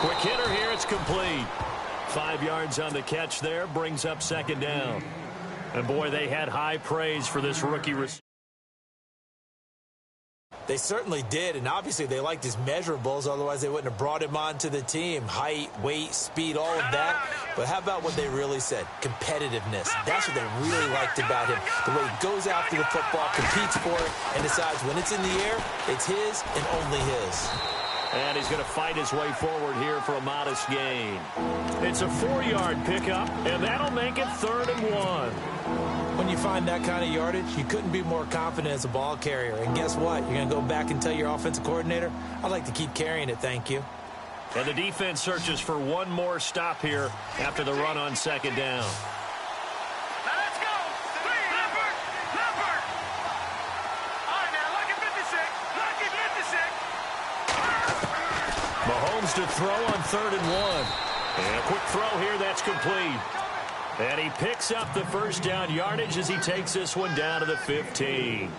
Quick hitter here. It's complete. 5 yards on the catch there. Brings up second down. And, boy, they had high praise for this rookie receiver. They certainly did, and obviously they liked his measurables. Otherwise, they wouldn't have brought him onto the team. Height, weight, speed, all of that. But how about what they really said? Competitiveness. That's what they really liked about him. The way he goes after the football, competes for it, and decides when it's in the air, it's his and only his. And he's going to fight his way forward here for a modest gain. It's a 4-yard pickup, and that'll make it 3rd and 1. When you find that kind of yardage, you couldn't be more confident as a ball carrier. And guess what? You're going to go back and tell your offensive coordinator, I'd like to keep carrying it, thank you. And the defense searches for one more stop here after the run on second down. Now let's go. Leopard. All right, now, lucky 56. Lucky 56. Mahomes to throw on 3rd and 1. And a quick throw here, that's complete. And he picks up the first down yardage as he takes this one down to the 15.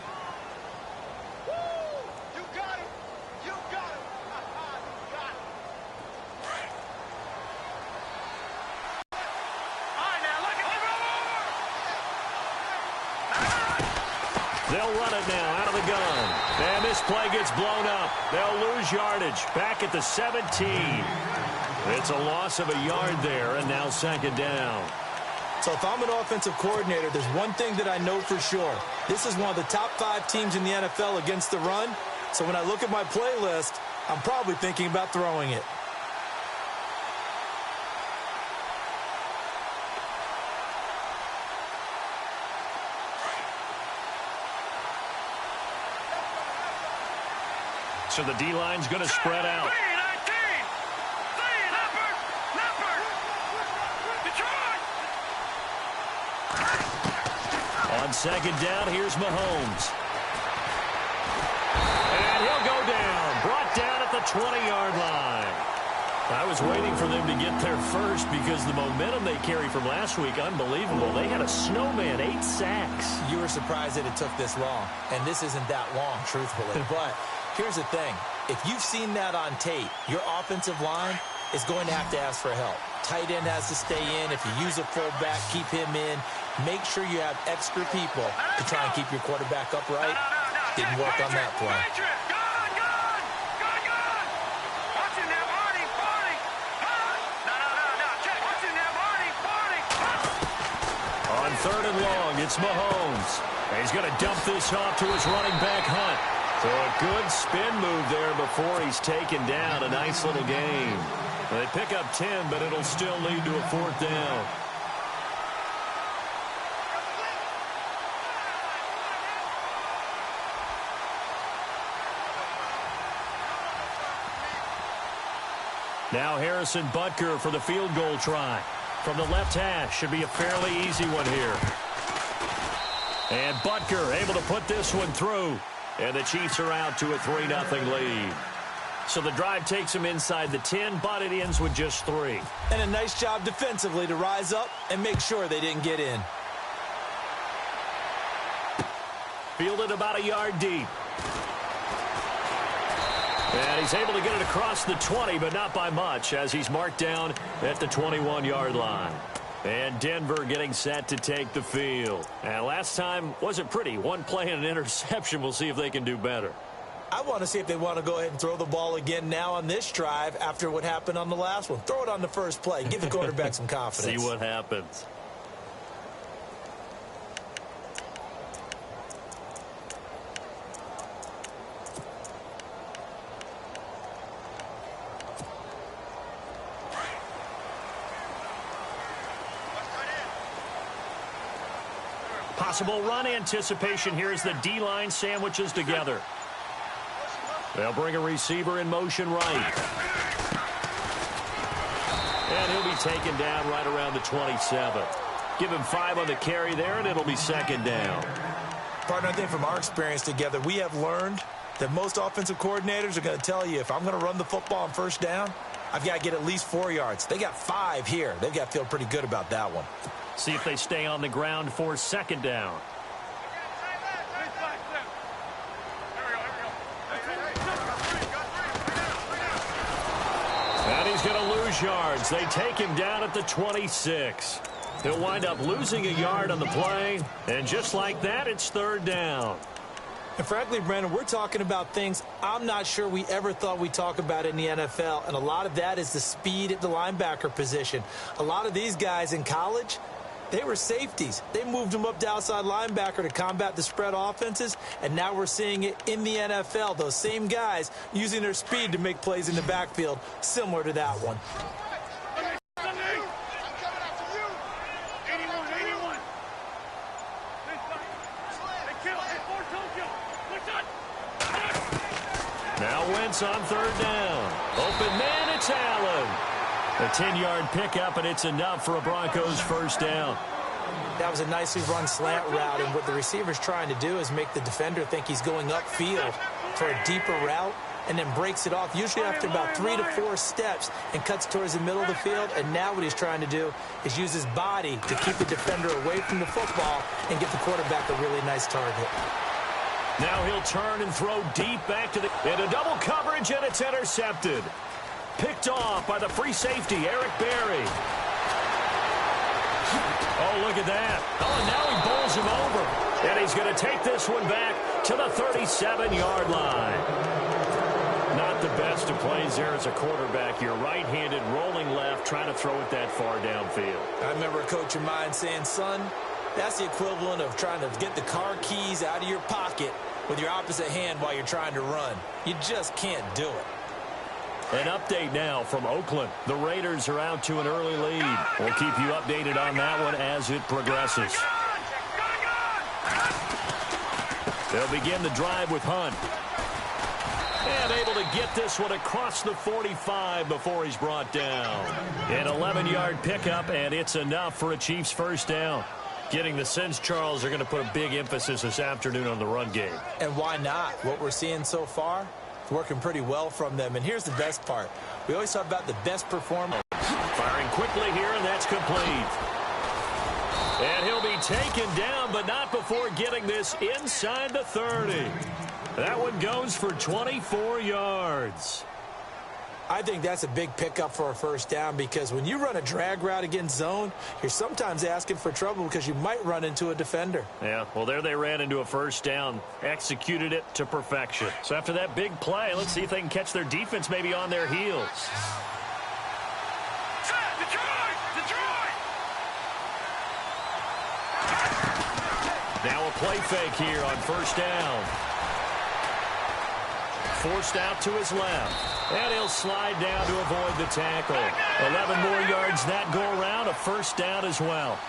They'll run it now out of the gun. And this play gets blown up. They'll lose yardage back at the 17. It's a loss of a yard there, and now second down. So if I'm an offensive coordinator, there's one thing that I know for sure. This is one of the top 5 teams in the NFL against the run. So when I look at my playlist, I'm probably thinking about throwing it. So the D-line's going to spread out. On second down, here's Mahomes. And he'll go down. Brought down at the 20-yard line. I was waiting for them to get there first because the momentum they carry from last week, unbelievable. They had a snowman, 8 sacks. You were surprised that it took this long, and this isn't that long, truthfully. But here's the thing. If you've seen that on tape, your offensive line is going to have to ask for help. Tight end has to stay in. If you use a fullback, keep him in. Make sure you have extra people to try and keep your quarterback upright. Didn't work on that play. On 3rd and long, it's Mahomes. And he's going to dump this off to his running back, Hunt. So a good spin move there before he's taken down. A nice little gain. They pick up 10, but it'll still lead to a 4th down. Now Harrison Butker for the field goal try. From the left hash, should be a fairly easy one here. And Butker able to put this one through. And the Chiefs are out to a 3-0 lead. So the drive takes them inside the 10, but it ends with just 3. And a nice job defensively to rise up and make sure they didn't get in. Fielded about a yard deep. And he's able to get it across the 20, but not by much, as he's marked down at the 21-yard line. And Denver getting set to take the field. And last time wasn't pretty. One play and an interception. We'll see if they can do better. I want to see if they want to go ahead and throw the ball again now on this drive after what happened on the last one. Throw it on the first play. Give the quarterback some confidence. See what happens. Possible run anticipation here as the D-line sandwiches together. They'll bring a receiver in motion right. And he'll be taken down right around the 27. Give him 5 on the carry there, and it'll be second down. Partner, I think from our experience together, we have learned that most offensive coordinators are going to tell you, if I'm going to run the football on first down, I've got to get at least 4 yards. They got 5 here. They've got to feel pretty good about that one. See if they stay on the ground for second down. And he's going lose yards. They take him down at the 26. He'll wind up losing a yard on the play, and just like that, it's third down. And frankly, Brandon, we're talking about things I'm not sure we ever thought we'd talk about in the NFL, and a lot of that is the speed at the linebacker position. A lot of these guys in college, they were safeties. They moved them up to outside linebacker to combat the spread offenses, and now we're seeing it in the NFL. Those same guys using their speed to make plays in the backfield, similar to that one. Now Wentz on third down. Open man, it's Allen. A 10-yard pickup, and it's enough for a Broncos first down. That was a nicely run slant route, and what the receiver's trying to do is make the defender think he's going upfield for a deeper route, and then breaks it off, usually after about 3 to 4 steps, and cuts towards the middle of the field. And now what he's trying to do is use his body to keep the defender away from the football and get the quarterback a really nice target. Now he'll turn and throw deep back to the... into double coverage, and it's intercepted. Picked off by the free safety, Eric Berry. Oh, look at that. Oh, and now he bowls him over. And he's going to take this one back to the 37-yard line. Not the best of plays there as a quarterback. You're right-handed, rolling left, trying to throw it that far downfield. I remember a coach of mine saying, son, that's the equivalent of trying to get the car keys out of your pocket with your opposite hand while you're trying to run. You just can't do it. An update now from Oakland. The Raiders are out to an early lead. We'll keep you updated on that one as it progresses. They'll begin the drive with Hunt. And able to get this one across the 45 before he's brought down. An 11-yard pickup, and it's enough for a Chiefs first down. Getting the sense, Charles, are going to put a big emphasis this afternoon on the run game. And why not? What we're seeing so far, it's working pretty well from them. And here's the best part. We always talk about the best performance. Firing quickly here, and that's complete. And he'll be taken down, but not before getting this inside the 30. That one goes for 24 yards. I think that's a big pickup for a first down, because when you run a drag route against zone, you're sometimes asking for trouble because you might run into a defender. Yeah, well, there they ran into a first down, executed it to perfection. So after that big play, let's see if they can catch their defense maybe on their heels. Now a play fake here on first down. Forced out to his left. And he'll slide down to avoid the tackle. 11 more yards that go around. A first down as well.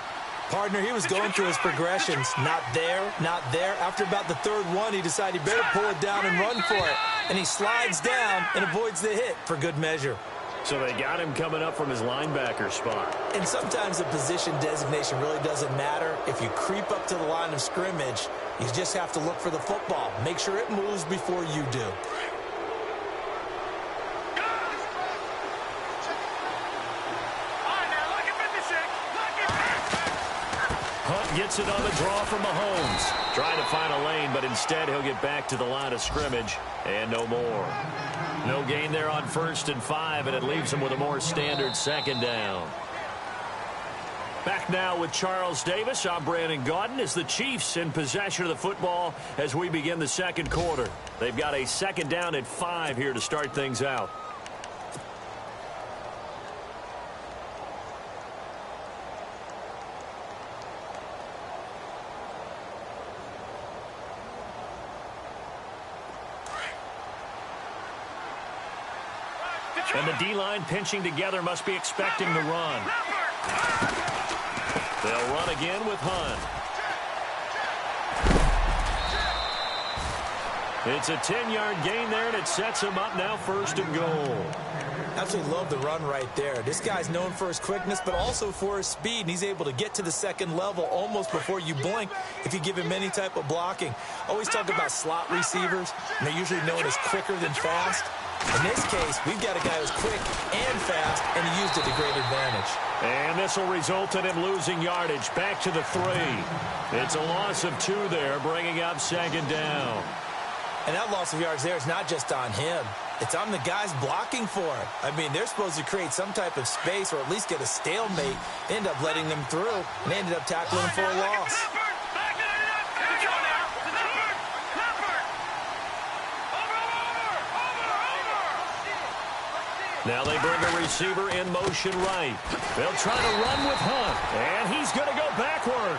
Partner, he was going through his progressions. Not there, not there. After about the third one, he decided he better pull it down and run for it. And he slides down and avoids the hit for good measure. So they got him coming up from his linebacker spot. And sometimes the position designation really doesn't matter. If you creep up to the line of scrimmage, you just have to look for the football. Make sure it moves before you do. Hunt gets it on the draw from Mahomes. Trying to find a lane, but instead he'll get back to the line of scrimmage and no more. No gain there on 1st and 5, and it leaves him with a more standard second down. Back now with Charles Davis. I'm Brandon Gaudin as the Chiefs in possession of the football as we begin the second quarter. They've got a second down at 5 here to start things out. And the D-line pinching together must be expecting the run. They'll run again with Hunt. It's a 10-yard gain there, and it sets him up now 1st and goal. Absolutely love the run right there. This guy's known for his quickness, but also for his speed, and he's able to get to the second level almost before you blink if you give him any type of blocking. Always talk about slot receivers, and they're usually known as quicker than fast. In this case, we've got a guy who's quick and fast, and he used it to great advantage. And this will result in him losing yardage back to the 3. It's a loss of 2 there, bringing up second down. And that loss of yards there is not just on him. It's on the guys blocking for it. I mean, they're supposed to create some type of space or at least get a stalemate. They end up letting them through, and they ended up tackling them for a loss. Now they bring a receiver in motion right. They'll try to run with Hunt, and he's going to go backward.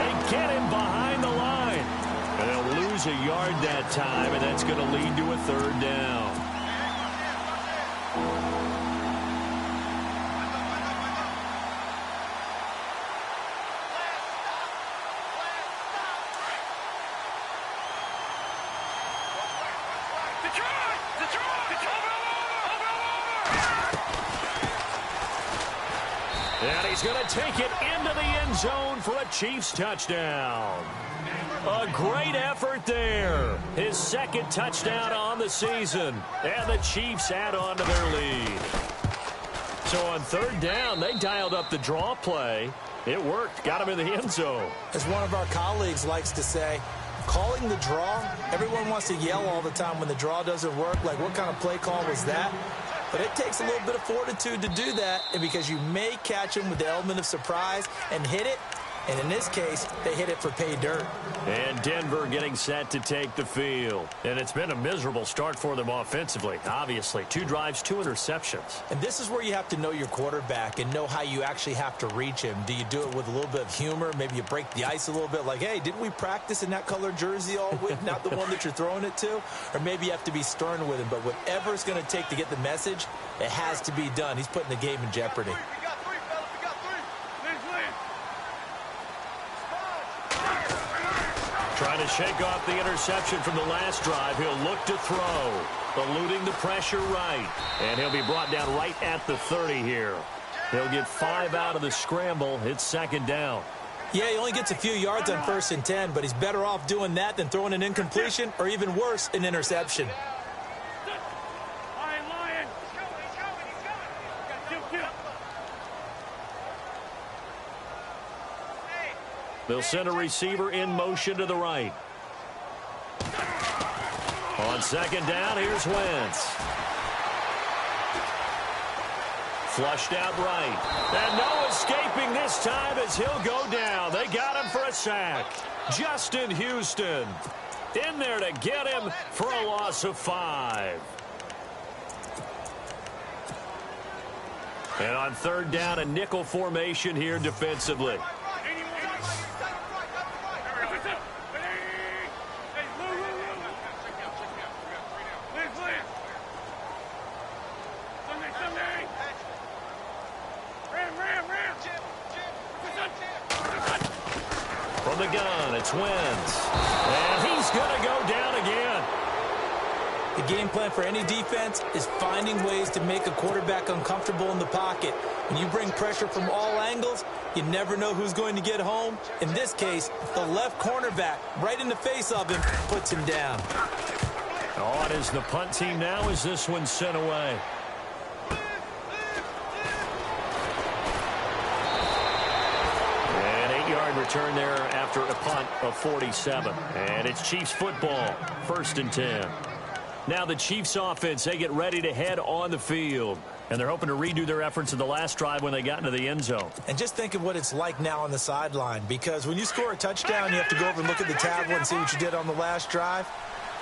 They get him behind the line. And they'll lose a yard that time, and that's going to lead to a third down. And he's going to take it into the end zone for a Chiefs touchdown. A great effort there. His second touchdown on the season. And the Chiefs add on to their lead. So on third down, they dialed up the draw play. It worked. Got him in the end zone. As one of our colleagues likes to say, calling the draw, everyone wants to yell all the time when the draw doesn't work. Like, what kind of play call was that? But it takes a little bit of fortitude to do that, and because you may catch them with the element of surprise and hit it. And in this case, they hit it for pay dirt. And Denver getting set to take the field. And it's been a miserable start for them offensively, obviously. 2 drives, 2 interceptions. And this is where you have to know your quarterback and know how you actually have to reach him. Do you do it with a little bit of humor? Maybe you break the ice a little bit like, hey, didn't we practice in that color jersey all week, not the one that you're throwing it to? Or maybe you have to be stern with him. But whatever it's going to take to get the message, it has to be done. He's putting the game in jeopardy. Trying to shake off the interception from the last drive. He'll look to throw. Eluding the pressure right. And he'll be brought down right at the 30 here. He'll get 5 out of the scramble. It's second down. Yeah, he only gets a few yards on 1st and 10, but he's better off doing that than throwing an incompletion or even worse, an interception. They'll send a receiver in motion to the right. On second down, here's Wentz. Flushed out right. And no escaping this time as he'll go down. They got him for a sack. Justin Houston in there to get him for a loss of 5. And on third down, a nickel formation here defensively. From the gun, it's Wentz. And he's going to go down again. The game plan for any defense is finding ways to make a quarterback uncomfortable in the pocket. When you bring pressure from all angles, you never know who's going to get home. In this case, the left cornerback, right in the face of him, puts him down. Oh, it is the punt team now as this one's sent away. Return there after a punt of 47. And it's Chiefs football, 1st and 10. Now the Chiefs offense, they get ready to head on the field. And they're hoping to redo their efforts in the last drive when they got into the end zone. And just think of what it's like now on the sideline. Because when you score a touchdown, you have to go over and look at the tablet and see what you did on the last drive.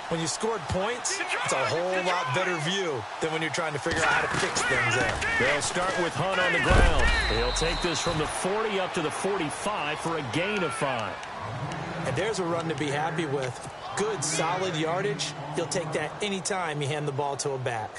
When you scored points, it's a whole lot better view than when you're trying to figure out how to fix things there. They'll start with Hunt on the ground. He'll take this from the 40 up to the 45 for a gain of 5. And there's a run to be happy with. Good, solid yardage. You'll take that anytime you hand the ball to a back.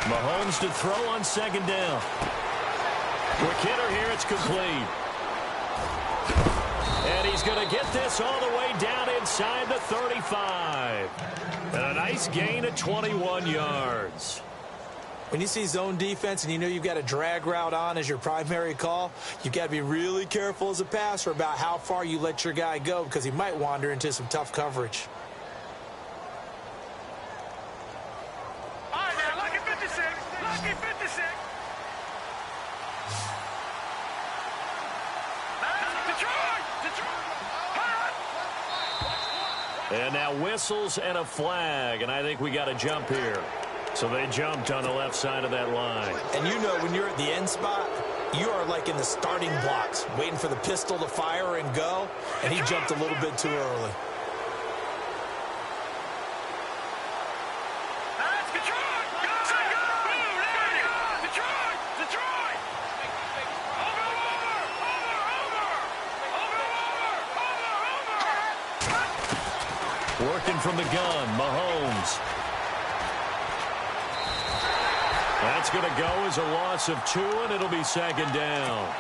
Mahomes to throw on second down. Quick hitter here, it's complete. And he's going to get this all the way down inside the 35. And a nice gain of 21 yards. When you see zone defense and you know you've got a drag route on as your primary call, you've got to be really careful as a passer about how far you let your guy go because he might wander into some tough coverage. And now whistles and a flag, and I think we got a jump here. So they jumped on the left side of that line. And you know when you're at the end spot, you are like in the starting blocks, waiting for the pistol to fire and go, and he jumped a little bit too early. Working from the gun, Mahomes. That's going to go as a loss of 2, and it'll be second down.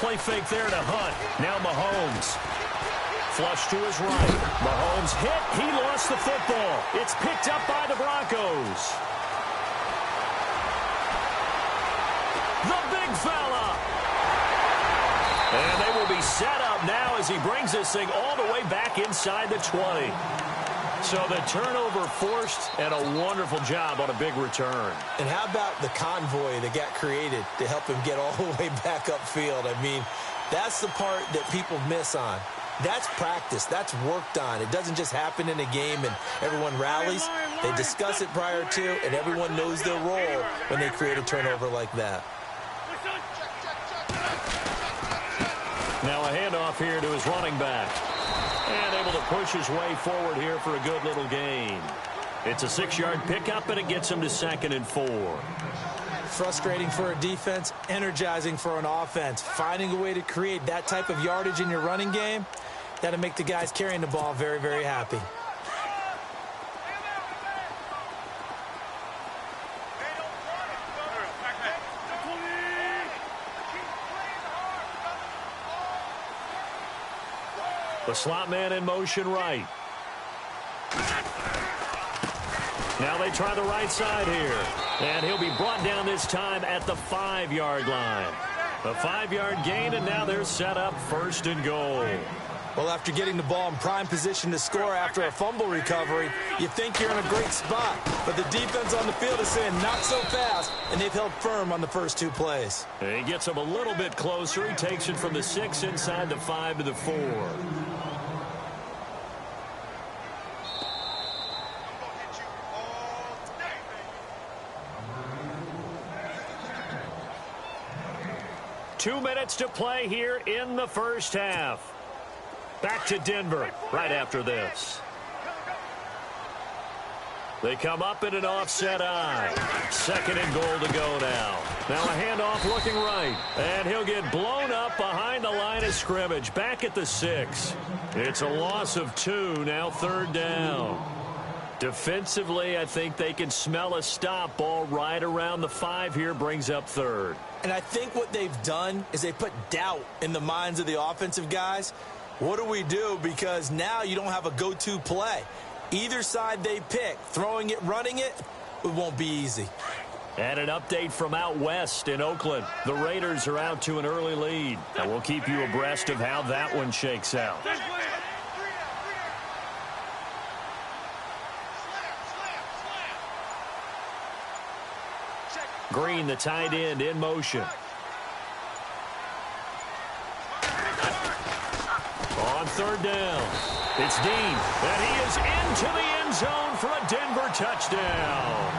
Play fake there to Hunt. Now Mahomes. Flush to his right. Mahomes hit. He lost the football. It's picked up by the Broncos. The big fella. And they will be set up now as he brings this thing all the way back inside the 20. So the turnover forced, and a wonderful job on a big return. And how about the convoy that got created to help him get all the way back upfield? I mean, that's the part that people miss on. That's practice. That's worked on. It doesn't just happen in a game and everyone rallies. They discuss it prior to, and everyone knows their role when they create a turnover like that. Now a handoff here to his running back. And able to push his way forward here for a good little gain. It's a 6-yard pickup, and it gets him to 2nd and 4. Frustrating for a defense, energizing for an offense. Finding a way to create that type of yardage in your running game, that'll make the guys carrying the ball very, very happy. The slot man in motion right. Now they try the right side here. And he'll be brought down this time at the 5-yard line. A 5-yard gain, and now they're set up 1st and goal. Well, after getting the ball in prime position to score after a fumble recovery, you think you're in a great spot. But the defense on the field is saying not so fast, and they've held firm on the first 2 plays. And he gets him a little bit closer. He takes it from the 6 inside the 5 to the 4. 2 minutes to play here in the first half. Back to Denver right after this. They come up in an offset eye. 2nd and goal to go now. Now a handoff looking right. And he'll get blown up behind the line of scrimmage. Back at the 6. It's a loss of 2. Now 3rd down. Defensively, I think they can smell a stop. Ball right around the 5 here brings up 3rd. And I think what they've done is they put doubt in the minds of the offensive guys. What do we do? Because now you don't have a go-to play. Either side they pick, throwing it, running it, it won't be easy. And an update from out west in Oakland. The Raiders are out to an early lead. And we'll keep you abreast of how that one shakes out. Green, the tight end, in motion. On 3rd down, it's Dean, and he is into the end zone for a Denver touchdown.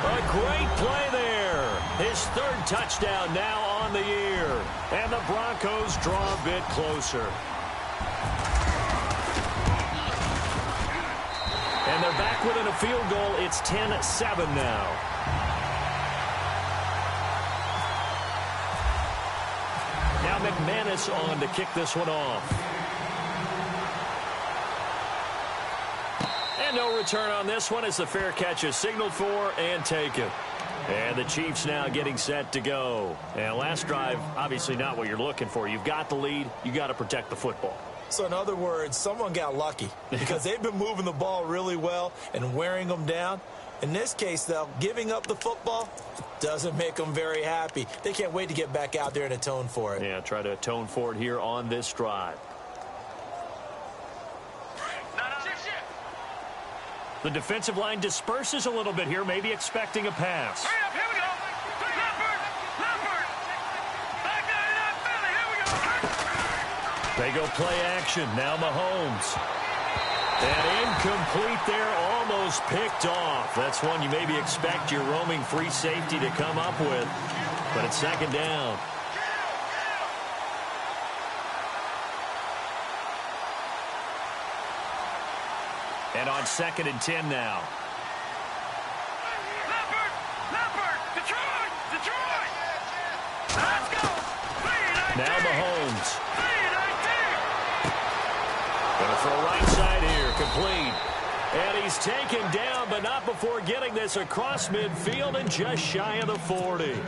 A great play there. His 3rd touchdown now on the year, and the Broncos draw a bit closer. And they're back within a field goal. It's 10-7 now. Now McManus on to kick this one off. And no return on this one as the fair catch is signaled for and taken. And the Chiefs now getting set to go. And last drive, obviously not what you're looking for. You've got the lead. You got to protect the football. So in other words, someone got lucky because they've been moving the ball really well and wearing them down. In this case, though, giving up the football doesn't make them very happy. They can't wait to get back out there and atone for it. Yeah, try to atone for it here on this drive. The defensive line disperses a little bit here, maybe expecting a pass. Hurry up, here we go. Leopard. Back 99 Philly, here we go. They go play action. Now Mahomes. And incomplete there, almost picked off. That's one you maybe expect your roaming free safety to come up with. But it's second down. And on 2nd and 10 now. Leopard. Detroit. Let's go. Now Mahomes. 3-19. Going to throw right side here, complete. And he's taken down, but not before getting this across midfield and just shy of the 40.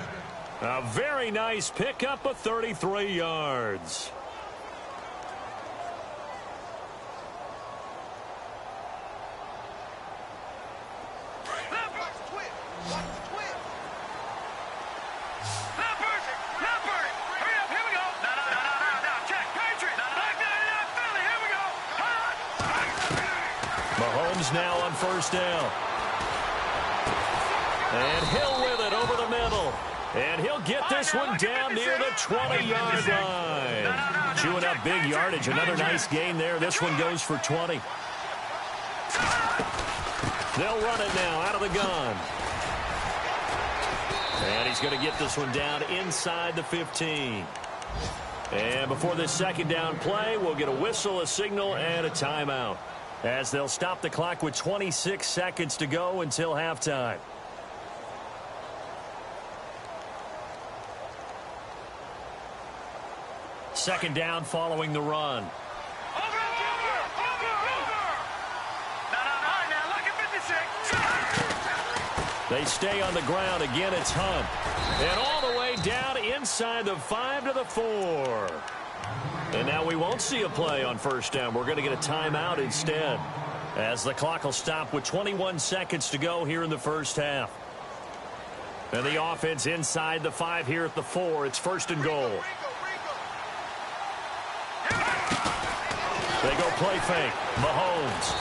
A very nice pickup of 33 yards. Mahomes now on first down. And Hill with it over the middle. And he'll get this one down near the 20-yard line. Chewing up big yardage. Another nice gain there. This one goes for 20. They'll run it now out of the gun. And he's going to get this one down inside the 15. And before this second down play, we'll get a whistle, a signal, and a timeout, as they'll stop the clock with 26 seconds to go until halftime. Second down following the run. They stay on the ground. Again, it's Hunt. And all the way down inside the 5 to the 4. And now we won't see a play on first down. We're going to get a timeout instead, as the clock will stop with 21 seconds to go here in the first half. And the offense inside the 5 here at the 4. It's first and goal. They go play fake. Mahomes.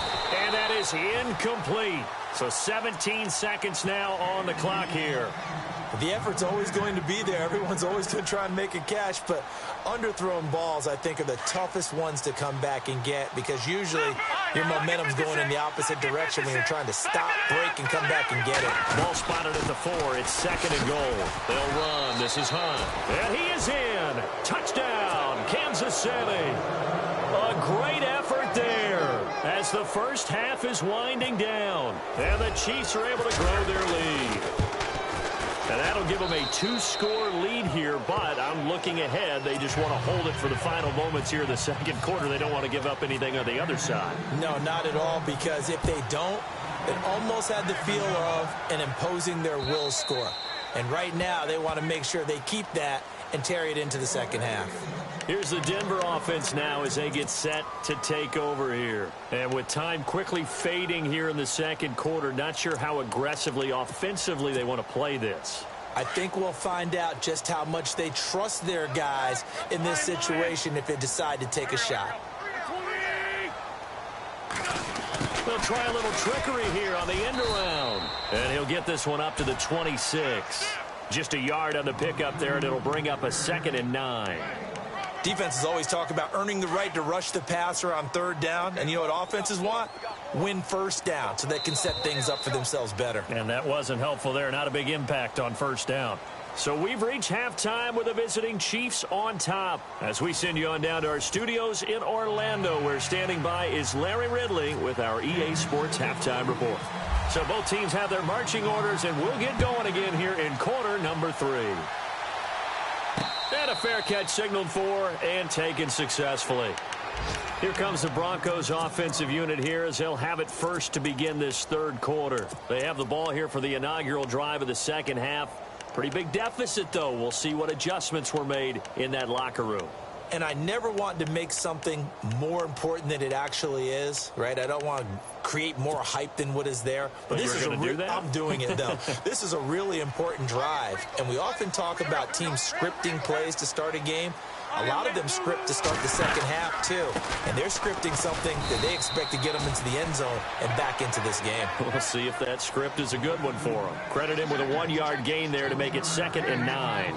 And that is incomplete. So 17 seconds now on the clock here. The effort's always going to be there. Everyone's always going to try and make a catch, but underthrown balls, I think, are the toughest ones to come back and get, because usually your momentum's going in the opposite direction when you're trying to stop, break, and come back and get it. Ball spotted at the 4. It's second and goal. They'll run. This is Hunt. And he is in. Touchdown, Kansas City. A great effort there as the first half is winding down. And the Chiefs are able to grow their lead. And that'll give them a 2-score lead here, but I'm looking ahead. They just want to hold it for the final moments here in the second quarter. They don't want to give up anything on the other side. No, not at all, because if they don't, it almost had the feel of an imposing their will score. And right now, they want to make sure they keep that and carry it into the second half. Here's the Denver offense now as they get set to take over here. And with time quickly fading here in the second quarter, not sure how aggressively, offensively they want to play this. I think we'll find out just how much they trust their guys in this situation if they decide to take a shot. They'll try a little trickery here on the end around. And he'll get this one up to the 26. Just a yard on the pickup there, and it'll bring up a 2nd and 9. Defenses always talk about earning the right to rush the passer on third down. And you know what offenses want? Win first down so they can set things up for themselves better. And that wasn't helpful there. Not a big impact on first down. So we've reached halftime with the visiting Chiefs on top. As we send you on down to our studios in Orlando, where standing by is Larry Ridley with our EA Sports Halftime Report. So both teams have their marching orders, and we'll get going again here in quarter number 3. And a fair catch signaled for and taken successfully. Here comes the Broncos offensive unit here as they'll have it first to begin this third quarter. They have the ball here for the inaugural drive of the second half. Pretty big deficit, though. We'll see what adjustments were made in that locker room. And I never want to make something more important than it actually is, right? I don't want to create more hype than what is there. But this you're is going to do that? I'm doing it, though. This is a really important drive. And we often talk about teams scripting plays to start a game. A lot of them script to start the second half, too. And they're scripting something that they expect to get them into the end zone and back into this game. We'll see if that script is a good one for them. Credit him with a 1-yard gain there to make it 2nd and 9.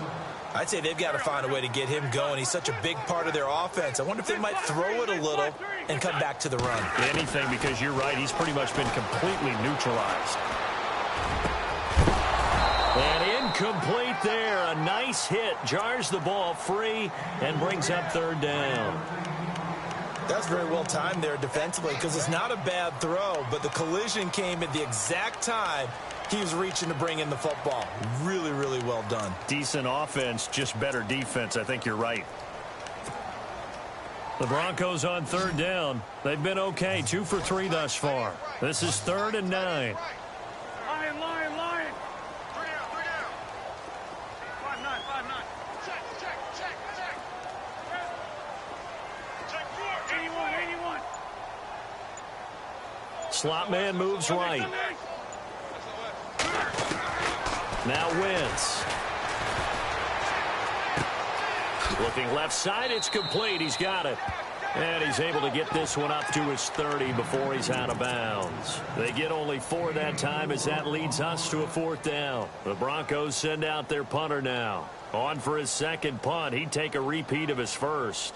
I'd say they've got to find a way to get him going. He's such a big part of their offense. I wonder if they might throw it a little and come back to the run. Anything, because you're right. He's pretty much been completely neutralized. And incomplete there. A nice hit. Jars the ball free and brings up 3rd down. That's very well timed there defensively because it's not a bad throw, but the collision came at the exact time he was reaching to bring in the football. Really, really well done. Decent offense, just better defense. I think you're right. The Broncos on 3rd down. They've been okay. 2 for 3 thus far. This is 3rd and 9. Lion. 3 down. 5-9. Check. Check 4. 81. Slot man moves right. Now Wentz. Looking left side, it's complete. He's got it. And he's able to get this one up to his 30 before he's out of bounds. They get only 4 that time as that leads us to a 4th down. The Broncos send out their punter now. On for his 2nd punt. He'd take a repeat of his first.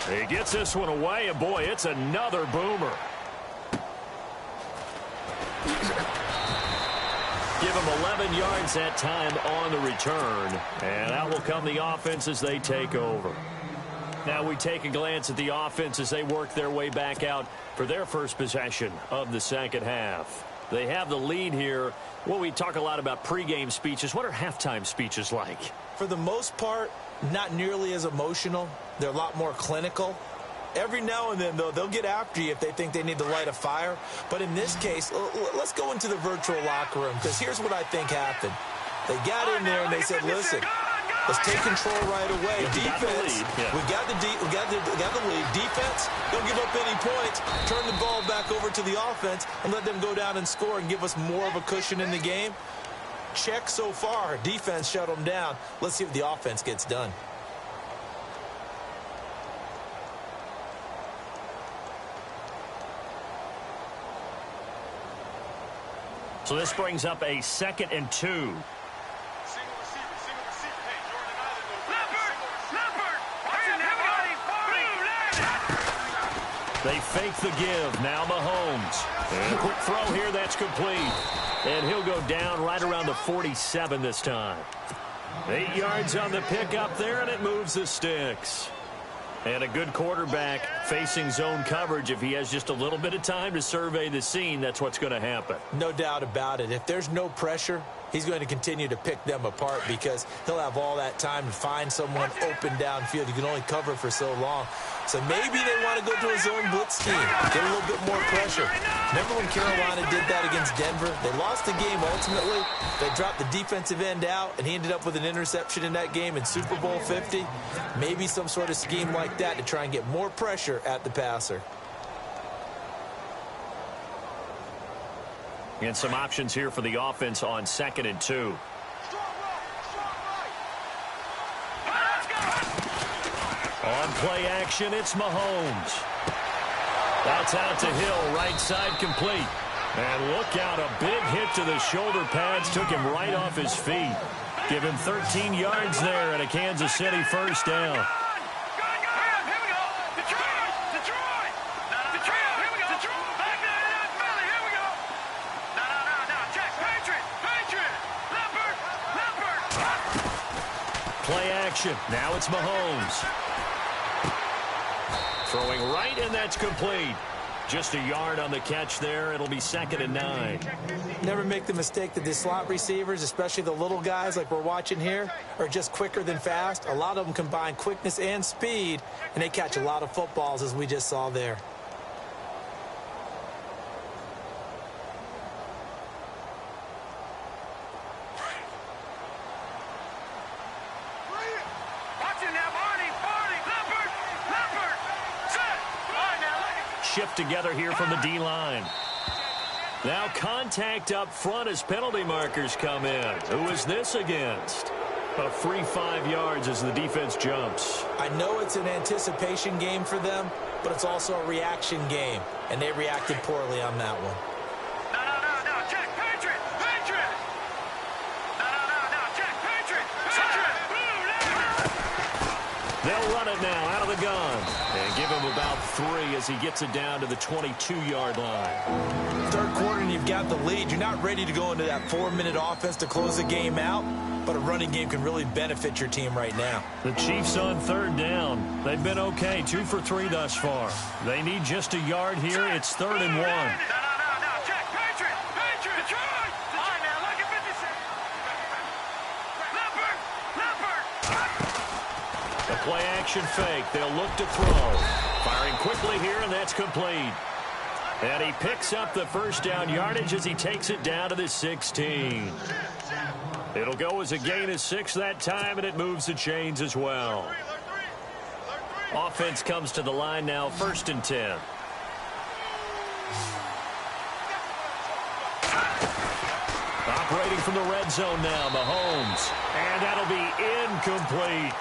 He gets this one away, and boy, it's another boomer. Give him 11 yards that time on the return, and out will come the offense as they take over. Now we take a glance at the offense as they work their way back out for their first possession of the 2nd half. They have the lead here. Well, we talk a lot about pregame speeches. What are halftime speeches like? For the most part, not nearly as emotional. They're a lot more clinical. Every now and then, though, they'll get after you if they think they need to light a fire. But in this case, let's go into the virtual locker room, because here's what I think happened. They got in there and they said, listen, let's take control right away. Defense, we got the lead. Defense, don't give up any points. Turn the ball back over to the offense and let them go down and score and give us more of a cushion in the game. Check so far. Defense shut them down. Let's see if the offense gets done. So this brings up a 2nd and 2. Single receiver. Hey, Jordan and Leopard. They fake the give. Now Mahomes. And a quick throw here. That's complete. And he'll go down right around the 47 this time. 8 yards on the pickup there, and it moves the sticks. And a good quarterback facing zone coverage. If he has just a little bit of time to survey the scene, that's what's going to happen. No doubt about it. If there's no pressure, he's going to continue to pick them apart because he'll have all that time to find someone open downfield. You can only cover for so long. So maybe they want to go to a zone blitz scheme, get a little bit more pressure. Remember when Carolina did that against Denver? They lost the game ultimately. They dropped the defensive end out, and he ended up with an interception in that game in Super Bowl 50. Maybe some sort of scheme like that to try and get more pressure at the passer. And some options here for the offense on 2nd and 2. On play action, it's Mahomes. That's out to Hill, right side complete. And look out, a big hit to the shoulder pads took him right off his feet. Give him 13 yards there and a Kansas City 1st down. Play action. Now it's Mahomes. Throwing right, and that's complete. Just a yard on the catch there. It'll be 2nd and 9. Never make the mistake that the slot receivers, especially the little guys like we're watching here, are just quicker than fast. A lot of them combine quickness and speed, and they catch a lot of footballs, as we just saw there. shift together here from the D-line. Now contact up front as penalty markers come in. Who is this against? A free 5 yards as the defense jumps. I know it's an anticipation game for them, but it's also a reaction game, and they reacted poorly on that one. No, check, Patriot! No, check, Patriot! They'll run it now out of the gun and give him about 3 as he gets it down to the 22-yard line. Third quarter and you've got the lead. You're not ready to go into that 4-minute offense to close the game out, but a running game can really benefit your team right now. The Chiefs on third down. They've been okay, 2 for 3 thus far. They need just a yard here. It's 3rd and 1. No, check, Patriot! Detroit! All right, now, look at 56. Leopard! The play action fake. They'll look to throw. Firing quickly here, and that's complete. And he picks up the first down yardage as he takes it down to the 16. It'll go as a gain of 6 that time, and it moves the chains as well. Offense comes to the line now, 1st and 10. Operating from the red zone now, Mahomes. And that'll be incomplete.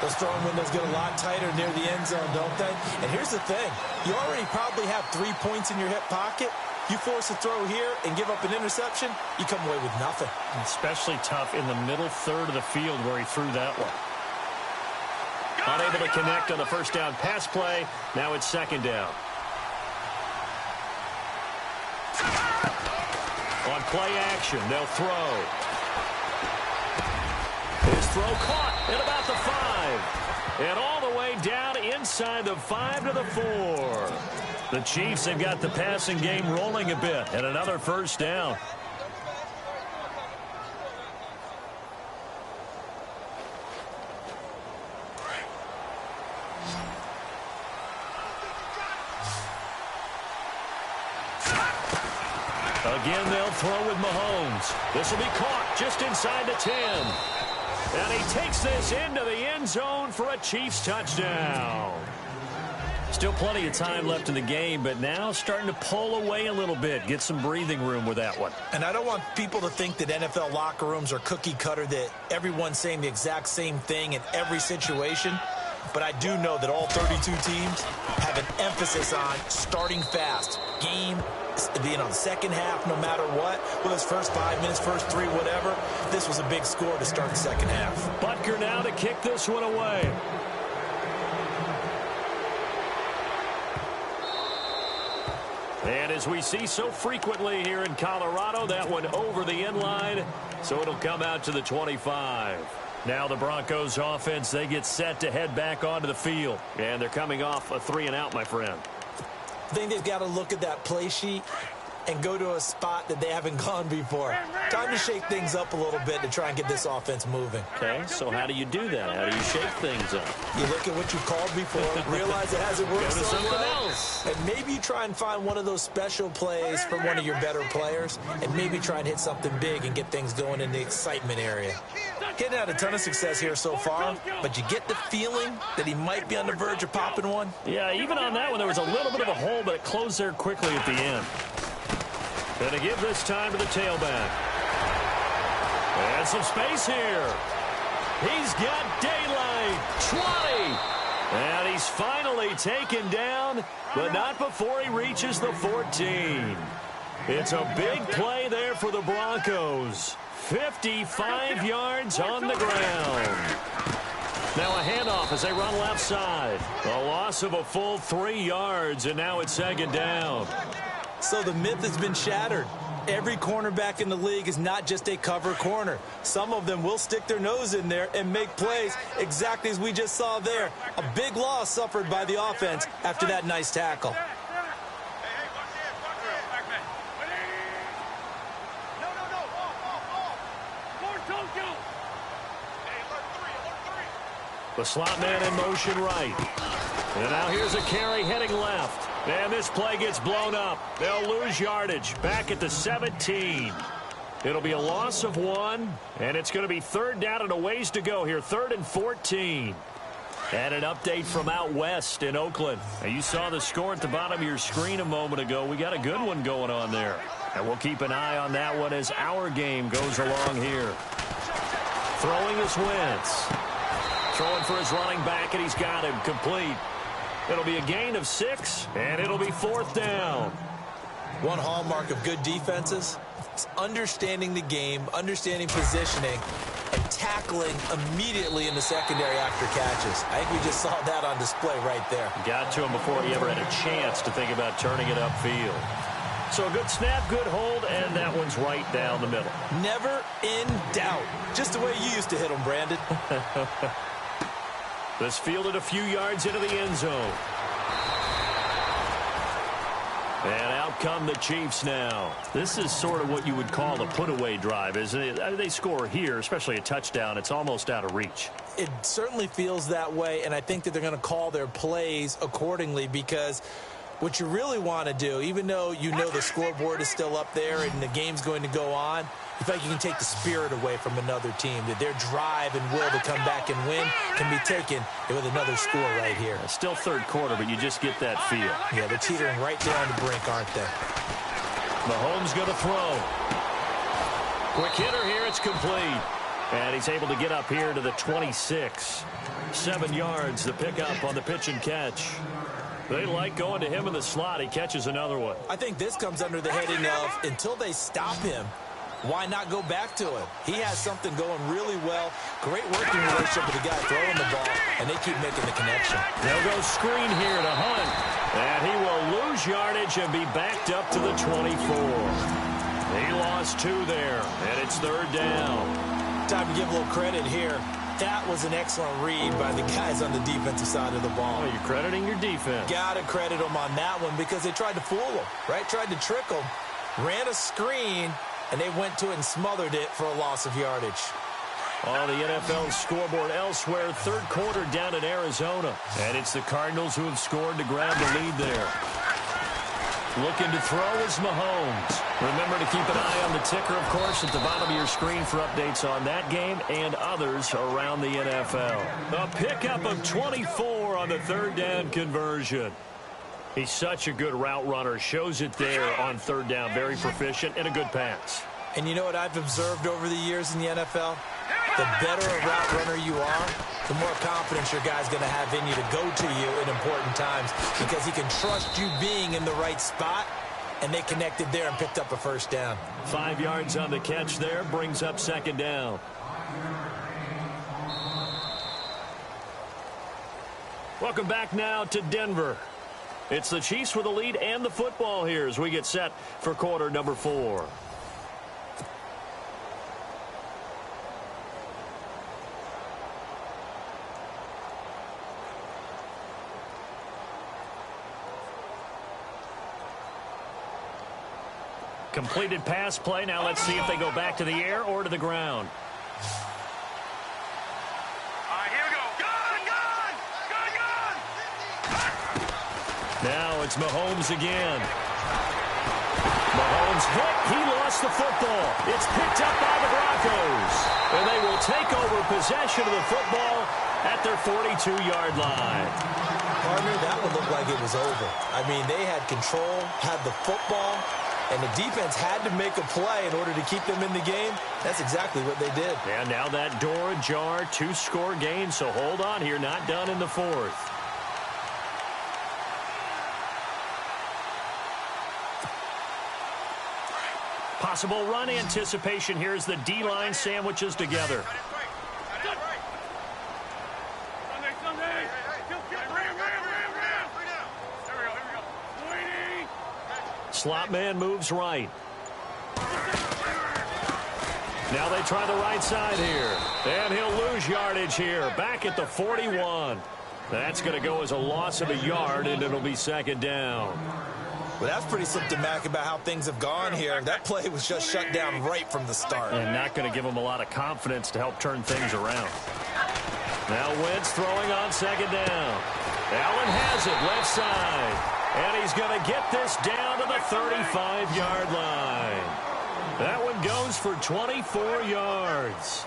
Those throwing windows get a lot tighter near the end zone, don't they? And here's the thing. You already probably have 3 points in your hip pocket. You force a throw here and give up an interception, you come away with nothing. Especially tough in the middle third of the field where he threw that one. Unable to connect on the first down pass play. Now it's 2nd down. On play action, they'll throw. His throw caught at about the 5. And all the way down inside the 5 to the 4. The Chiefs have got the passing game rolling a bit. And another first down. Again, they'll throw with Mahomes. This will be caught just inside the 10. And he takes this into the end zone for a Chiefs touchdown. Still plenty of time left in the game, but now starting to pull away a little bit. Get some breathing room with that one. And I don't want people to think that NFL locker rooms are cookie cutter, that everyone's saying the exact same thing in every situation. But I do know that all 32 teams have an emphasis on starting fast. Game being on the second half, no matter what. Whether it's first 5 minutes, first 3, whatever. This was a big score to start the second half. Butker now to kick this one away. And as we see so frequently here in Colorado, that one over the end line, so it'll come out to the 25. Now the Broncos offense, they get set to head back onto the field. And they're coming off a 3-and-out, my friend. I think they've got to look at that play sheet and go to a spot that they haven't gone before. Time to shake things up a little bit to try and get this offense moving. Okay, so how do you do that? How do you shake things up? You look at what you called before, realize it hasn't worked Go to so something well, else. and maybe you try and find one of those special plays from one of your better players, and maybe try and hit something big and get things going in the excitement area. Getting had a ton of success here so far, but you get the feeling that he might be on the verge of popping one. Yeah, even on that one, there was a little bit of a hole, but it closed there quickly at the end. And to give this time to the tailback. And some space here. He's got daylight. 20. And he's finally taken down, but not before he reaches the 14. It's a big play there for the Broncos. 55 yards on the ground. Now a handoff as they run left side. A loss of a full 3 yards, and now it's 2nd down. So the myth has been shattered. Every cornerback in the league is not just a cover corner. Some of them will stick their nose in there and make plays exactly as we just saw there. A big loss suffered by the offense after that nice tackle. The slot man in motion right. And now here's a carry heading left. And this play gets blown up. They'll lose yardage back at the 17. It'll be a loss of 1, and it's going to be 3rd down and a ways to go here. 3rd and 14. And an update from out west in Oakland. Now, you saw the score at the bottom of your screen a moment ago. We got a good one going on there. And we'll keep an eye on that one as our game goes along here. Throwing is Wentz. Throwing for his running back, and he's got him complete. It'll be a gain of 6, and it'll be 4th down. One hallmark of good defenses is understanding the game, understanding positioning, and tackling immediately in the secondary after catches. I think we just saw that on display right there. Got to him before he ever had a chance to think about turning it upfield. So a good snap, good hold, and that one's right down the middle. Never in doubt. Just the way you used to hit them, Brandon. This fielded a few yards into the end zone. And out come the Chiefs now. This is sort of what you would call a put-away drive, isn't it? I mean, they score here, especially a touchdown. It's almost out of reach. It certainly feels that way, and I think that they're going to call their plays accordingly because what you really want to do, even though you know the scoreboard is still up there and the game's going to go on, you feel like you can take the spirit away from another team, that their drive and will to come back and win can be taken with another score right here. It's still third quarter, but you just get that feel. Yeah, they're teetering right there on the brink, aren't they? Mahomes going to throw. Quick hitter here, it's complete. And he's able to get up here to the 26. 7 yards, the pickup on the pitch and catch. They like going to him in the slot. He catches another one. I think this comes under the heading of until they stop him, why not go back to him? He has something going really well. Great working relationship with the guy throwing the ball, and they keep making the connection. They'll go screen here to Hunt. And he will lose yardage and be backed up to the 24. He lost 2 there, and it's 3rd down. Time to give a little credit here. That was an excellent read by the guys on the defensive side of the ball. Oh, you're crediting your defense. Got to credit them on that one because they tried to fool them, right? Tried to trick them, ran a screen, and they went to it and smothered it for a loss of yardage. On the NFL scoreboard elsewhere, third quarter down in Arizona. And it's the Cardinals who have scored to grab the lead there. Looking to throw is Mahomes. Remember to keep an eye on the ticker, of course, at the bottom of your screen for updates on that game and others around the NFL. A pickup of 24 on the 3rd down conversion. He's such a good route runner. Shows it there on 3rd down. Very proficient and a good pass. And you know what I've observed over the years in the NFL? The better a route runner you are, the more confidence your guy's going to have in you to go to you in important times because he can trust you being in the right spot, and they connected there and picked up a 1st down. 5 yards on the catch there, brings up 2nd down. Welcome back now to Denver. It's the Chiefs with the lead and the football here as we get set for quarter number 4. Completed pass play. Now let's see if they go back to the air or to the ground. All right, here we go. Gun! Now it's Mahomes again. Mahomes hit. He lost the football. It's picked up by the Broncos. And they will take over possession of the football at their 42-yard line. Partner, that one looked like it was over. I mean, they had control, had the football, and the defense had to make a play in order to keep them in the game. That's exactly what they did. And now that door ajar, 2-score game, so hold on here, not done in the 4th. Possible run anticipation here as the D-line sandwiches together. Slot man moves right. Now they try the right side here. And he'll lose yardage here. Back at the 41. That's going to go as a loss of a yard, and it'll be 2nd down. Well, that's pretty symptomatic about how things have gone here. That play was just shut down right from the start. And not going to give them a lot of confidence to help turn things around. Now Wentz throwing on 2nd down. Allen has it left side. And he's going to get this down to the 35-yard line. That one goes for 24 yards.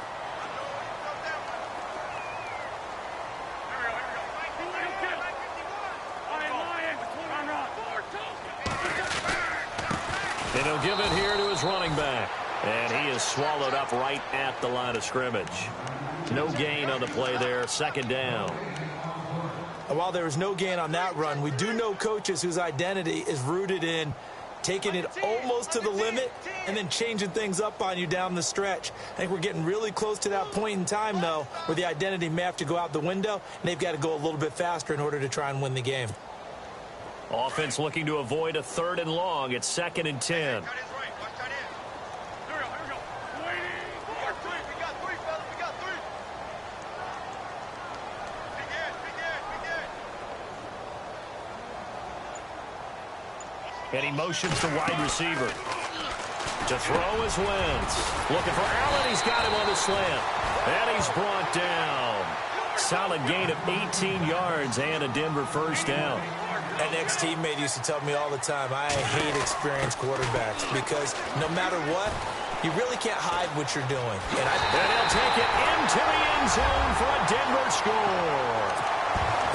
give it here to his running back. And he is swallowed up right at the line of scrimmage. No gain on the play there, second down. And while there was no gain on that run, we do know coaches whose identity is rooted in taking it almost to the limit and then changing things up on you down the stretch. I think we're getting really close to that point in time, though, where the identity may have to go out the window, and they've got to go a little bit faster in order to try and win the game. Offense looking to avoid a 3rd and long. It's 2nd and 10. And he motions the wide receiver. To throw is Wentz. Looking for Allen. He's got him on the slant. And he's brought down. Solid gain of 18 yards and a Denver first down. An ex-teammate used to tell me all the time, I hate experienced quarterbacks because no matter what, you really can't hide what you're doing. And he'll take it into the end zone for a Denver score.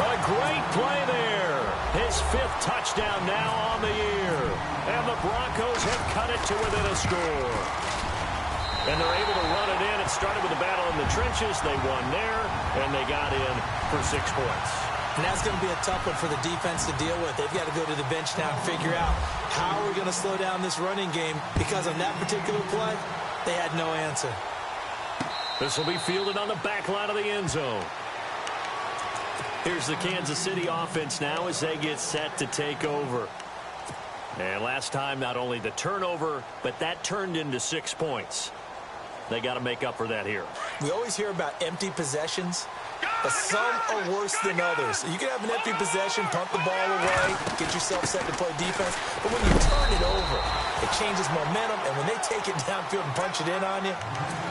A great play there. His 5th touchdown now on the year. And the Broncos have cut it to within a score. And they're able to run it in. It started with a battle in the trenches. They won there, and they got in for 6 points. And that's going to be a tough one for the defense to deal with. They've got to go to the bench now and figure out how we're going to slow down this running game, because on that particular play, they had no answer. This will be fielded on the back line of the end zone. Here's the Kansas City offense now as they get set to take over. And last time, not only the turnover, but that turned into 6 points. They got to make up for that here. We always hear about empty possessions, but some are worse than others. You can have an empty possession, punt the ball away, get yourself set to play defense, but when you turn it over, it changes momentum, and when they take it downfield and punch it in on you,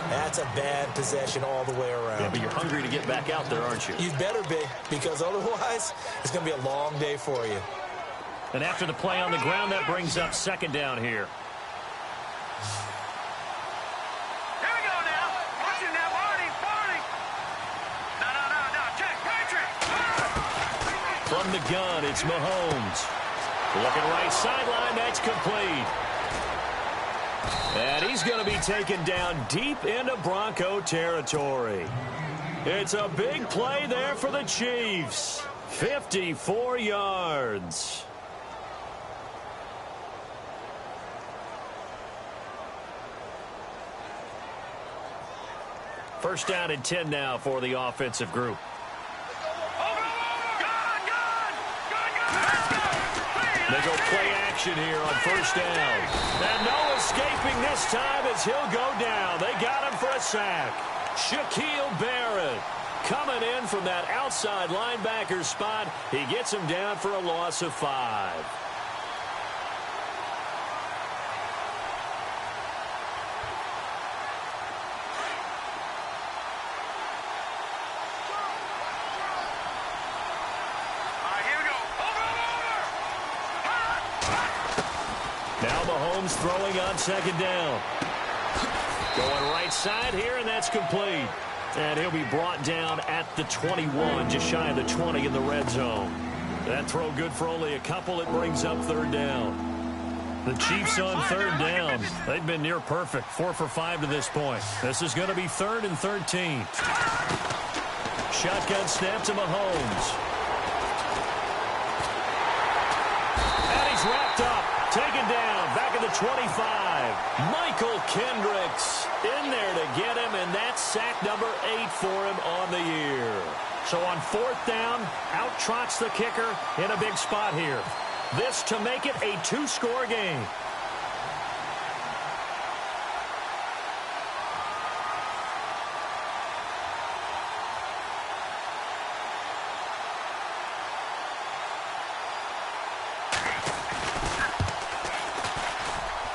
that's a bad possession all the way around. Yeah, but you're hungry to get back out there, aren't you? You better be, because otherwise, it's going to be a long day for you. And after the play on the ground, that brings up 2nd down here. Here we go now. Watch it now, Barney. No. Check, Patrick. From the gun, it's Mahomes. Looking right sideline, that's complete. And he's going to be taken down deep into Bronco territory. It's a big play there for the Chiefs. 54 yards. First down and 10 now for the offensive group. They go play action here on first down. And no escaping this time as he'll go down. They got him for a sack. Shaquille Barrett coming in from that outside linebacker spot. He gets him down for a loss of 5. Now Mahomes throwing on 2nd down. Going right side here, and that's complete. And he'll be brought down at the 21, just shy of the 20 in the red zone. That throw good for only a couple. It brings up 3rd down. The Chiefs on 3rd down. They've been near perfect, 4 for 5 to this point. This is going to be 3rd and 13. Shotgun snap to Mahomes. And he's wrapped up. Taken down, back at the 25. Michael Kendricks in there to get him, and that's sack number 8 for him on the year. So on 4th down, out trots the kicker in a big spot here. This to make it a 2-score game.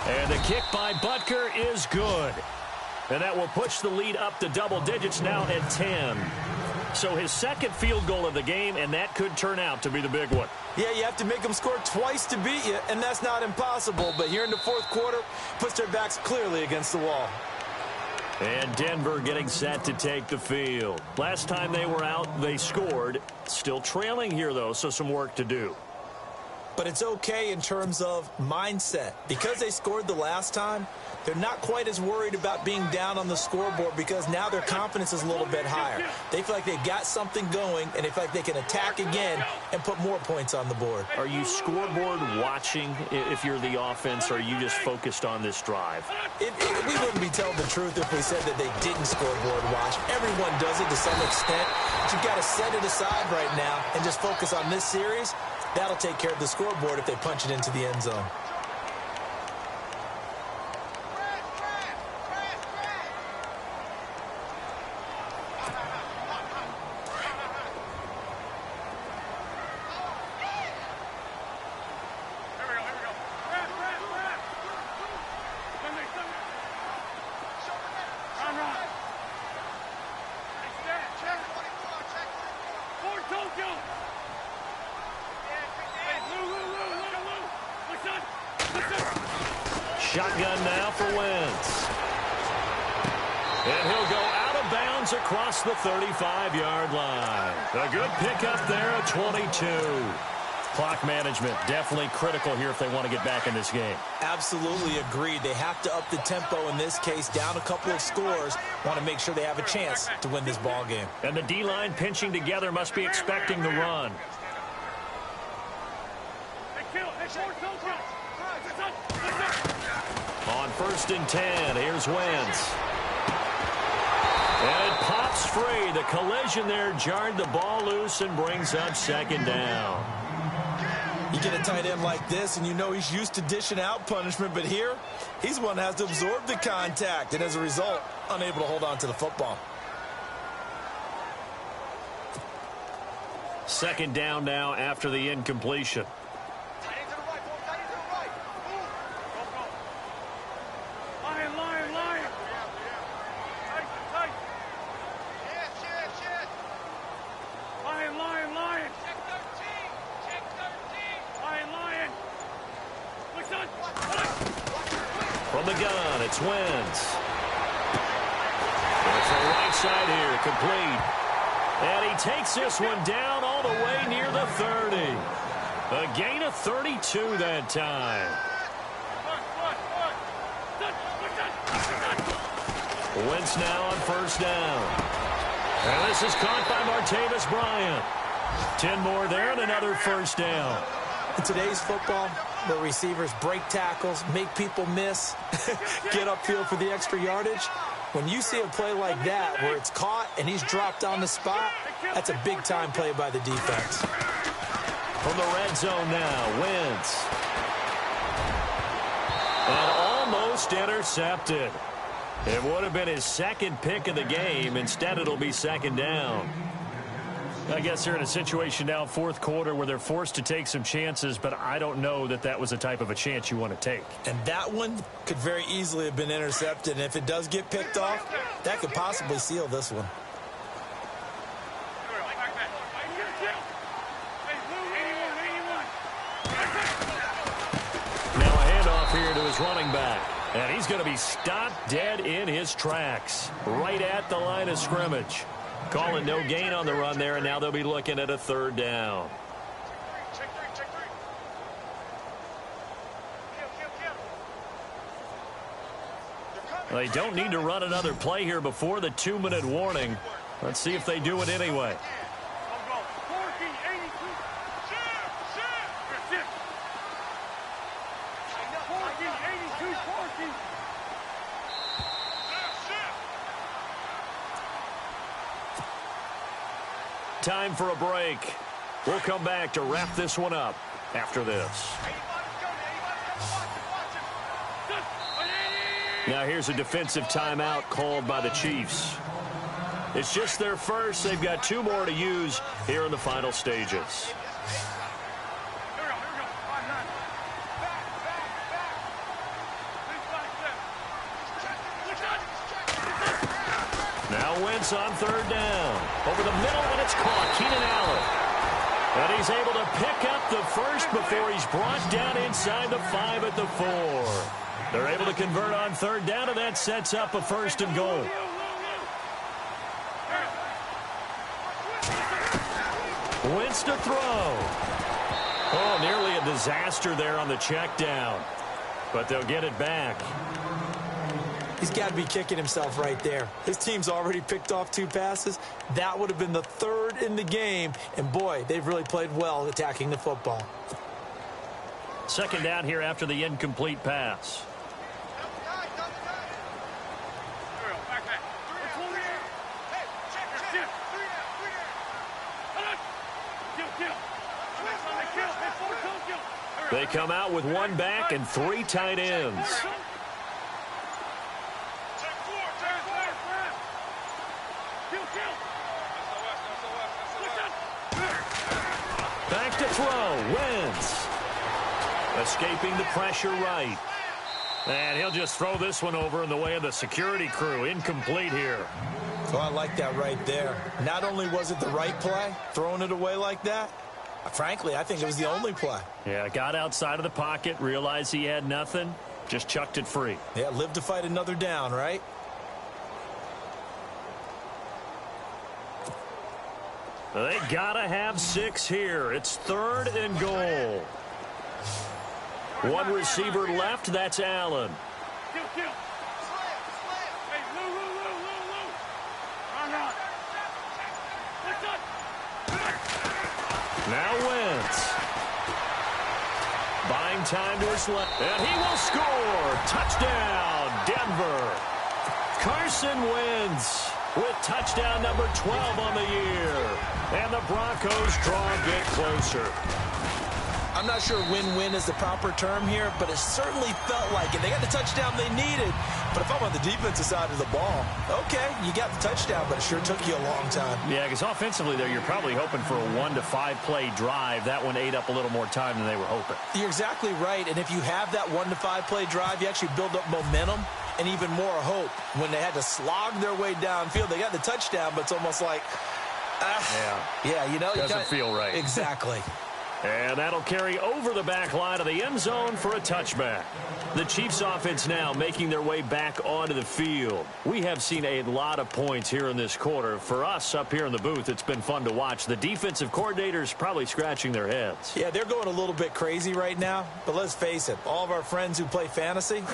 And the kick by Butker is good. And that will push the lead up to double digits now at 10. So his 2nd field goal of the game, and that could turn out to be the big one. Yeah, you have to make them score twice to beat you, and that's not impossible. But here in the 4th quarter, puts their backs clearly against the wall. And Denver getting set to take the field. Last time they were out, they scored. Still trailing here, though, so some work to do. But it's okay in terms of mindset. Because they scored the last time, they're not quite as worried about being down on the scoreboard because now their confidence is a little bit higher. They feel like they've got something going, and they feel like they can attack again and put more points on the board. Are you scoreboard watching if you're the offense, or are you just focused on this drive? We wouldn't be telling the truth if we said that they didn't scoreboard watch. Everyone does it to some extent. But you've got to set it aside right now and just focus on this series. That'll take care of the scoreboard if they punch it into the end zone. Shotgun now for Wentz. And he'll go out of bounds across the 35-yard line. A good pickup there at 22. Clock management definitely critical here if they want to get back in this game. Absolutely agreed. They have to up the tempo in this case, down a couple of scores. Want to make sure they have a chance to win this ball game. And the D-line pinching together must be expecting the run. On 1st and 10, here's Wentz. And it pops free. The collision there jarred the ball loose and brings up 2nd down. You get a tight end like this, and you know he's used to dishing out punishment, but here, he's the one that has to absorb the contact, and as a result, unable to hold on to the football. 2nd down now after the incompletion. From the gun, it's Wentz. It's the right side here, complete. And he takes this one down all the way near the 30. A gain of 32 that time. Wentz now on 1st down. And this is caught by Martavis Bryant. 10 more there and another 1st down. In today's football, where receivers break tackles, make people miss, get upfield for the extra yardage, when you see a play like that where it's caught and he's dropped on the spot, that's a big-time play by the defense. From the red zone now, Wentz. And almost intercepted. It would have been his 2nd pick of the game. Instead, it'll be 2nd down. I guess they're in a situation now, 4th quarter, where they're forced to take some chances, but I don't know that that was the type of a chance you want to take. And that one could very easily have been intercepted. And if it does get picked off, that could possibly seal this one. Now a handoff here to his running back. And he's going to be stopped dead in his tracks, right at the line of scrimmage. Calling no gain on the run there, and now they'll be looking at a 3rd down. They don't need to run another play here before the 2-minute warning. Let's see if they do it anyway. Time for a break. We'll come back to wrap this one up after this. Now here's a defensive timeout called by the Chiefs. It's just their first. They've got 2 more to use here in the final stages. Now Wentz on 3rd down. Over the middle, and it's caught. Keenan Allen. And he's able to pick up the first before he's brought down inside the 5 at the 4. They're able to convert on 3rd down, and that sets up a 1st and goal. Wentz to throw. Oh, nearly a disaster there on the check down. But they'll get it back. He's got to be kicking himself right there. His team's already picked off 2 passes. That would have been the 3rd in the game. And, boy, they've really played well attacking the football. Second down here after the incomplete pass. They come out with 1 back and 3 tight ends. Back to throw. Wentz. Escaping the pressure right. And he'll just throw this one over in the way of the security crew. Incomplete here. Oh, I like that right there. Not only was it the right play, throwing it away like that, frankly, I think it was the only play. Yeah, got outside of the pocket, realized he had nothing, just chucked it free. Yeah, live to fight another down, right? They gotta have 6 here. It's 3rd and goal. 1 receiver left, that's Allen. Now Wentz. Buying time to his left. And he will score. Touchdown, Denver. Carson Wentz with touchdown number 12 on the year. And the Broncos draw a bit closer. I'm not sure win-win is the proper term here, but it certainly felt like it. They got the touchdown they needed. But if I'm on the defensive side of the ball, okay, you got the touchdown, but it sure took you a long time. Yeah, because offensively, there, you're probably hoping for a 1 to 5 play drive. That one ate up a little more time than they were hoping. You're exactly right. And if you have that 1 to 5 play drive, you actually build up momentum and even more hope. When they had to slog their way downfield, they got the touchdown, but it's almost like, yeah, you know, doesn't feel right. Exactly. And that'll carry over the back line of the end zone for a touchback. The Chiefs offense now making their way back onto the field. We have seen a lot of points here in this quarter. For us up here in the booth, it's been fun to watch. The defensive coordinators probably scratching their heads. Yeah, they're going a little bit crazy right now. But let's face it, all of our friends who play fantasy,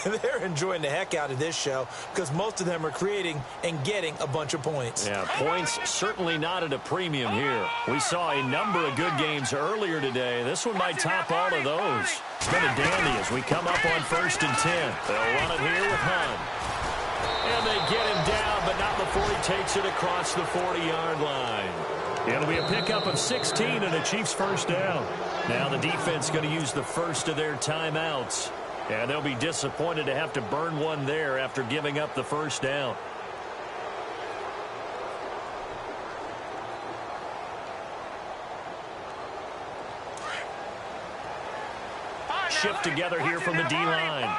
they're enjoying the heck out of this show because most of them are creating and getting a bunch of points. Yeah, points certainly not at a premium here. We saw a number of good games earlier today. This one might top all of those. It's been a dandy as we come up on 1st and 10. They'll run it here with Hunt. And they get him down, but not before he takes it across the 40-yard line. It'll be a pickup of 16 and a Chiefs first down. Now the defense going to use the first of their timeouts. And they'll be disappointed to have to burn one there after giving up the first down. Shift together here from the D-line.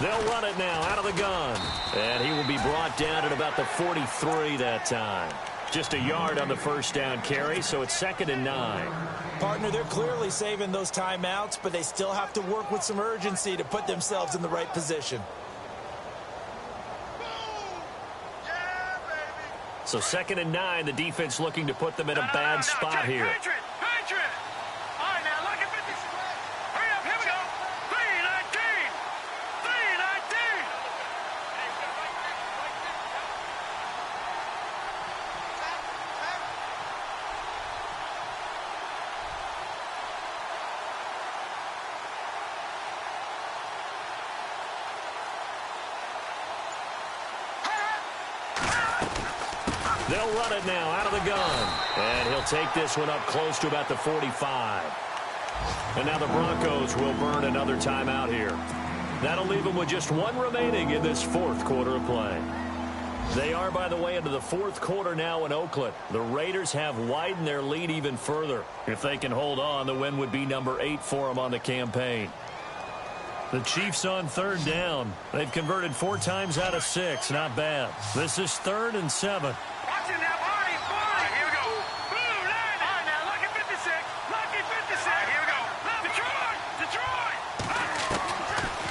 They'll run it now out of the gun. And he will be brought down at about the 43 that time. Just a yard on the first down carry, so it's 2nd and 9. Partner, they're clearly saving those timeouts, but they still have to work with some urgency to put themselves in the right position. So 2nd and 9, the defense looking to put them in a bad spot here. They'll run it now out of the gun. And he'll take this one up close to about the 45. And now the Broncos will burn another timeout here. That'll leave them with just 1 remaining in this 4th quarter of play. They are, by the way, into the 4th quarter now in Oakland. The Raiders have widened their lead even further. If they can hold on, the win would be number 8 for them on the campaign. The Chiefs on 3rd down. They've converted 4 times out of 6. Not bad. This is 3rd and 7.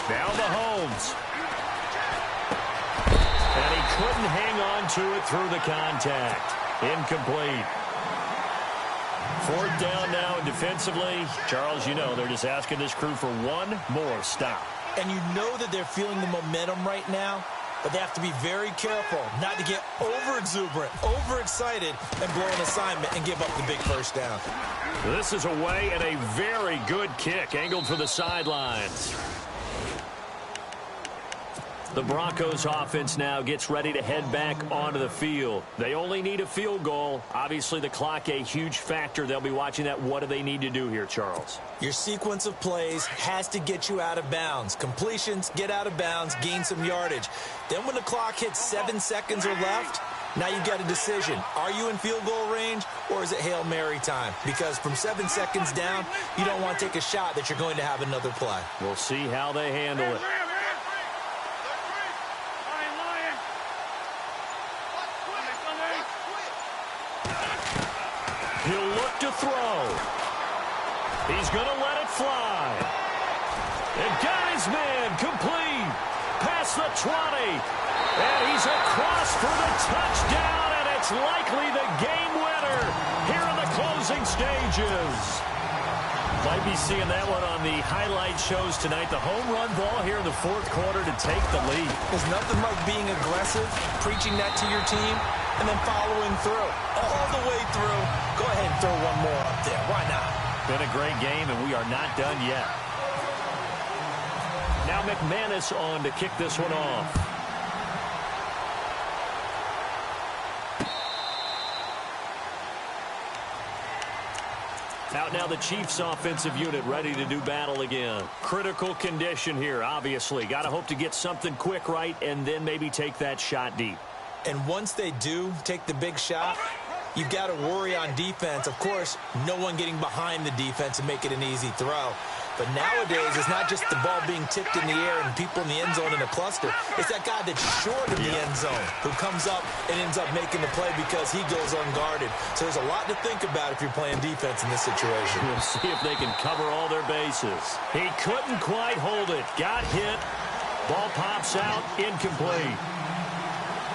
Now Mahomes. And he couldn't hang on to it through the contact. Incomplete. Fourth down now, and defensively, Charles, you know, they're just asking this crew for one more stop. And you know that they're feeling the momentum right now, but they have to be very careful not to get over-exuberant, overexcited, and blow an assignment and give up the big first down. This is away and a very good kick, angled for the sidelines. The Broncos offense now gets ready to head back onto the field. They only need a field goal. Obviously, the clock a huge factor. They'll be watching that. What do they need to do here, Charles? Your sequence of plays has to get you out of bounds. Completions, get out of bounds, gain some yardage. Then when the clock hits 7 seconds or left, now you've got a decision. Are you in field goal range, or is it Hail Mary time? Because from 7 seconds down, you don't want to take a shot that you're going to have another play. We'll see how they handle it. He'll look to throw. He's going to let it fly. And got his man complete. Past the 20. And he's across for the touchdown, and it's likely the game winner here in the closing stages. Might be seeing that one on the highlight shows tonight. The home run ball here in the fourth quarter to take the lead. There's nothing like being aggressive, preaching that to your team, and then following through. All the way through. Go ahead and throw one more up there. Why not? Been a great game, and we are not done yet. Now McManus on to kick this one off. Out now the Chiefs offensive unit ready to do battle again. Critical condition here, obviously. Got to hope to get something quick right and then maybe take that shot deep. And once they do take the big shot, you've got to worry on defense. Of course, no one getting behind the defense and make it an easy throw. But nowadays, it's not just the ball being tipped in the air and people in the end zone in a cluster. It's that guy that's short of the end zone who comes up and ends up making the play because he goes unguarded. So there's a lot to think about if you're playing defense in this situation. We'll see if they can cover all their bases. He couldn't quite hold it. Got hit. Ball pops out. Incomplete.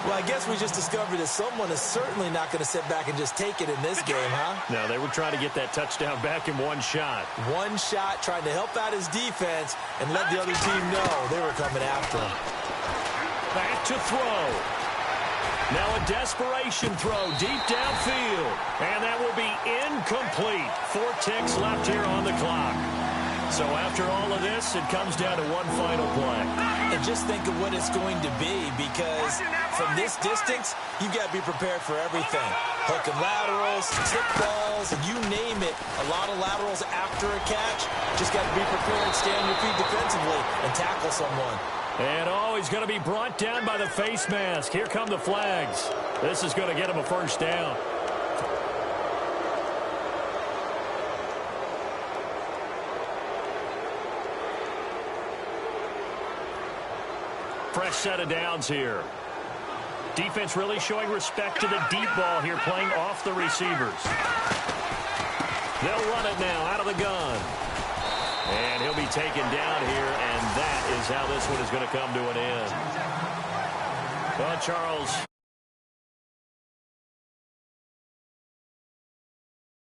Well, I guess we just discovered that someone is certainly not going to sit back and just take it in this game, huh? No, they were trying to get that touchdown back in one shot. One shot, trying to help out his defense and let the other team know they were coming after him. Back to throw. Now a desperation throw deep downfield. And that will be incomplete. 4 ticks left here on the clock. So after all of this, it comes down to one final play. And just think of what it's going to be, because from this distance, you've got to be prepared for everything. Hook and laterals, tip balls, you name it. A lot of laterals after a catch. Just got to be prepared, stay on your feet defensively, and tackle someone. And he's going to be brought down by the face mask. Here come the flags. This is going to get him a first down. Fresh set of downs here. Defense really showing respect to the deep ball here, playing off the receivers. They'll run it now out of the gun. And he'll be taken down here, and that is how this one is going to come to an end. Well, Charles,